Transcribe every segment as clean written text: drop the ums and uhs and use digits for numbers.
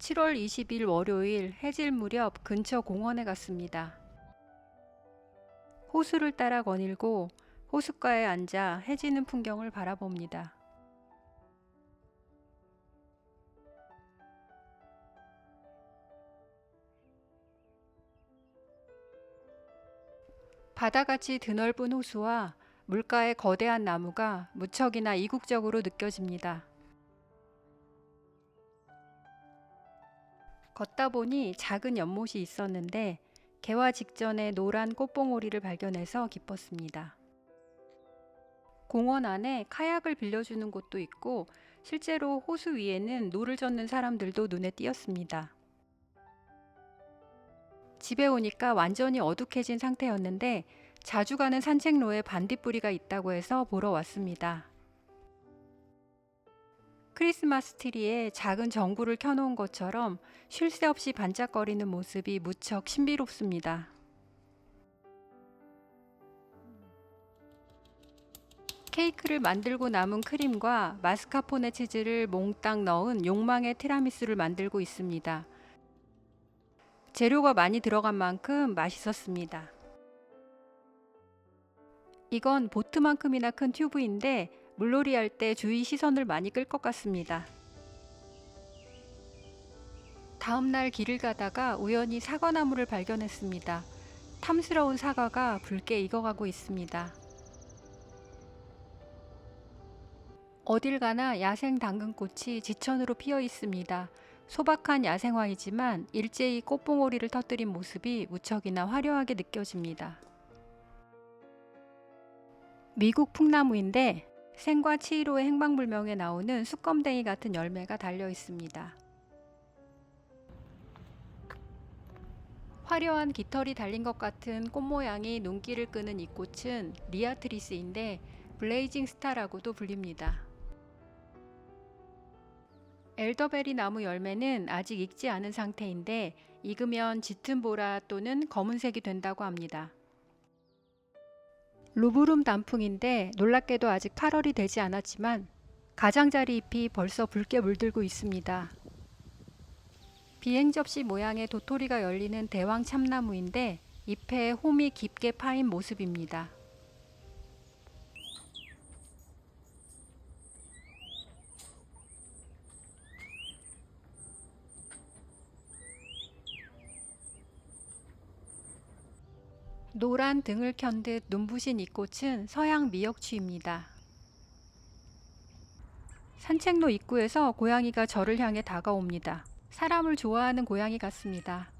7월 20일 월요일 해질 무렵 근처 공원에 갔습니다. 호수를 따라 거닐고 호숫가에 앉아 해지는 풍경을 바라봅니다. 바다같이 드넓은 호수와 물가의 거대한 나무가 무척이나 이국적으로 느껴집니다. 걷다 보니 작은 연못이 있었는데 개화 직전에 노란 꽃봉오리를 발견해서 기뻤습니다. 공원 안에 카약을 빌려주는 곳도 있고 실제로 호수 위에는 노를 젓는 사람들도 눈에 띄었습니다. 집에 오니까 완전히 어둑해진 상태였는데 자주 가는 산책로에 반딧불이가 있다고 해서 보러 왔습니다. 크리스마스 트리에 작은 전구를 켜놓은 것처럼 쉴 새 없이 반짝거리는 모습이 무척 신비롭습니다. 케이크를 만들고 남은 크림과 마스카포네 치즈를 몽땅 넣은 욕망의 티라미수를 만들고 있습니다. 재료가 많이 들어간 만큼 맛있었습니다. 이건 보트만큼이나 큰 튜브인데 물놀이 할 때 주위 시선을 많이 끌 것 같습니다. 다음날 길을 가다가 우연히 사과나무를 발견했습니다. 탐스러운 사과가 붉게 익어가고 있습니다. 어딜 가나 야생 당근꽃이 지천으로 피어 있습니다. 소박한 야생화이지만 일제히 꽃봉오리를 터뜨린 모습이 무척이나 화려하게 느껴집니다. 미국 풍나무인데 생과 치이로의 행방불명에 나오는 수검댕이 같은 열매가 달려 있습니다. 화려한 깃털이 달린 것 같은 꽃 모양이 눈길을 끄는 이 꽃은 리아트리스인데 블레이징 스타라고도 불립니다. 엘더베리 나무 열매는 아직 익지 않은 상태인데 익으면 짙은 보라 또는 검은색이 된다고 합니다. 루브룸 단풍인데 놀랍게도 아직 8월이 되지 않았지만 가장자리 잎이 벌써 붉게 물들고 있습니다. 비행 접시 모양의 도토리가 열리는 대왕 참나무인데 잎에 홈이 깊게 파인 모습입니다. 노란 등을 켠 듯 눈부신 이 꽃은 서양 미역추입니다. 산책로 입구에서 고양이가 저를 향해 다가옵니다. 사람을 좋아하는 고양이 같습니다.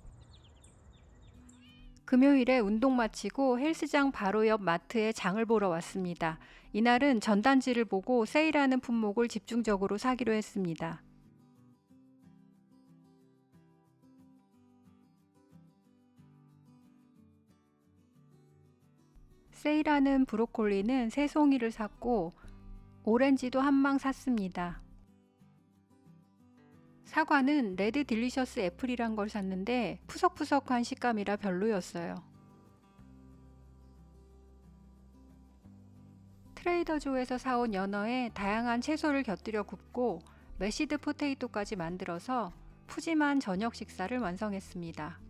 금요일에 운동 마치고 헬스장 바로 옆 마트에 장을 보러 왔습니다. 이날은 전단지를 보고 세일하는 품목을 집중적으로 사기로 했습니다. 세일하는 브로콜리는 3송이를 샀고 오렌지도 한 망 샀습니다. 사과는 레드 딜리셔스 애플이란 걸 샀는데 푸석푸석한 식감이라 별로였어요. 트레이더조에서 사온 연어에 다양한 채소를 곁들여 굽고 매시드 포테이토까지 만들어서 푸짐한 저녁 식사를 완성했습니다.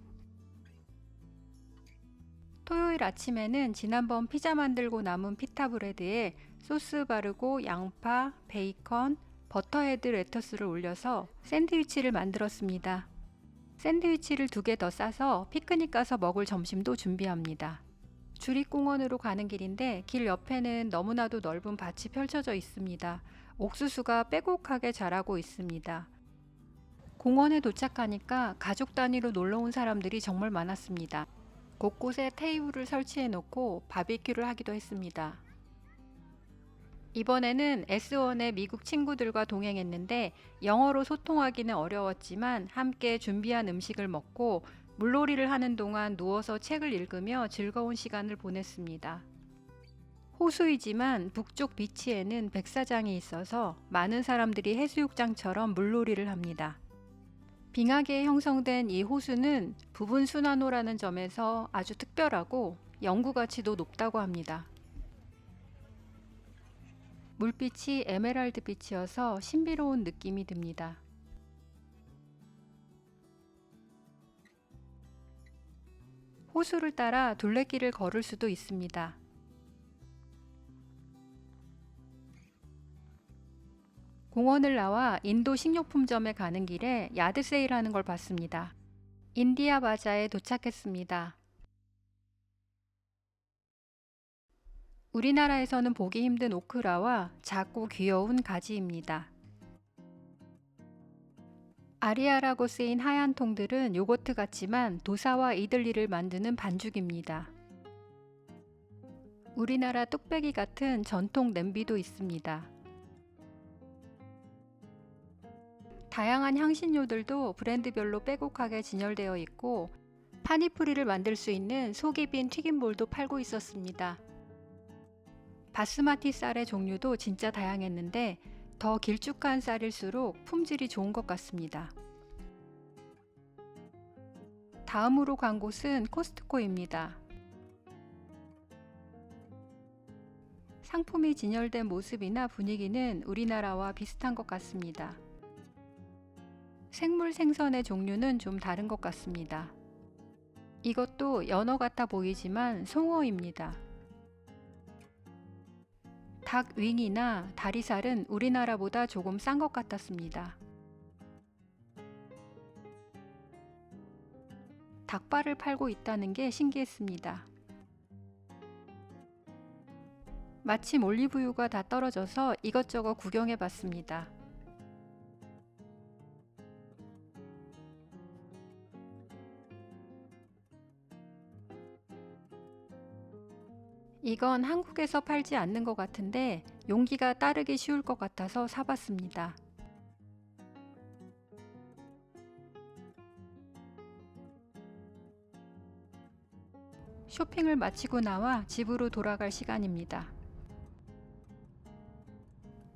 토요일 아침에는 지난번 피자 만들고 남은 피타 브레드에 소스 바르고 양파, 베이컨, 버터헤드 레터스를 올려서 샌드위치를 만들었습니다. 샌드위치를 2개 더 싸서 피크닉 가서 먹을 점심도 준비합니다. 주립공원으로 가는 길인데 길 옆에는 너무나도 넓은 밭이 펼쳐져 있습니다. 옥수수가 빼곡하게 자라고 있습니다. 공원에 도착하니까 가족 단위로 놀러 온 사람들이 정말 많았습니다. 곳곳에 테이블을 설치해 놓고 바비큐를 하기도 했습니다. 이번에는 S1의 미국 친구들과 동행했는데 영어로 소통하기는 어려웠지만 함께 준비한 음식을 먹고 물놀이를 하는 동안 누워서 책을 읽으며 즐거운 시간을 보냈습니다. 호수이지만 북쪽 비치에는 백사장이 있어서 많은 사람들이 해수욕장처럼 물놀이를 합니다. 빙하계에 형성된 이 호수는 부분 순환호라는 점에서 아주 특별하고 연구 가치도 높다고 합니다. 물빛이 에메랄드 빛이어서 신비로운 느낌이 듭니다. 호수를 따라 둘레길을 걸을 수도 있습니다. 공원을 나와 인도 식료품점에 가는 길에 야드 세일하는 걸 봤습니다. 인디아 바자에 도착했습니다. 우리나라에서는 보기 힘든 오크라와 작고 귀여운 가지입니다. 아리아라고 쓰인 하얀 통들은 요거트 같지만 도사와 이들리를 만드는 반죽입니다. 우리나라 뚝배기 같은 전통 냄비도 있습니다. 다양한 향신료들도 브랜드별로 빼곡하게 진열되어 있고 파니푸리를 만들 수 있는 속이 빈 튀김볼도 팔고 있었습니다. 바스마티 쌀의 종류도 진짜 다양했는데 더 길쭉한 쌀일수록 품질이 좋은 것 같습니다. 다음으로 간 곳은 코스트코입니다. 상품이 진열된 모습이나 분위기는 우리나라와 비슷한 것 같습니다. 생물 생선의 종류는 좀 다른 것 같습니다. 이것도 연어 같아 보이지만 송어입니다. 닭 윙이나 다리살은 우리나라보다 조금 싼 것 같았습니다. 닭발을 팔고 있다는 게 신기했습니다. 마침 올리브유가 다 떨어져서 이것저것 구경해 봤습니다. 이건 한국에서 팔지 않는 것 같은데 용기가 따르기 쉬울 것 같아서 사봤습니다. 쇼핑을 마치고 나와 집으로 돌아갈 시간입니다.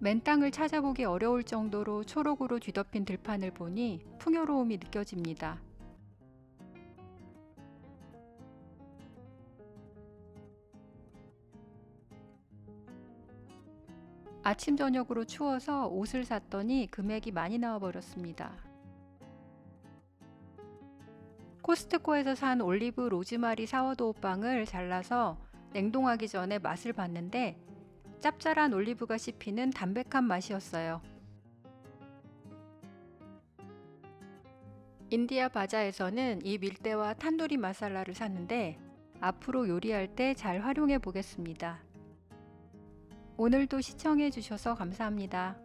맨땅을 찾아보기 어려울 정도로 초록으로 뒤덮인 들판을 보니 풍요로움이 느껴집니다. 아침 저녁으로 추워서 옷을 샀더니 금액이 많이 나와 버렸습니다. 코스트코에서 산 올리브 로즈마리 사워도우 빵을 잘라서 냉동하기 전에 맛을 봤는데 짭짤한 올리브가 씹히는 담백한 맛이었어요. 인디아 바자에서는 이 밀대와 탄두리 마살라를 샀는데 앞으로 요리할 때 잘 활용해 보겠습니다. 오늘도 시청해 주셔서 감사합니다.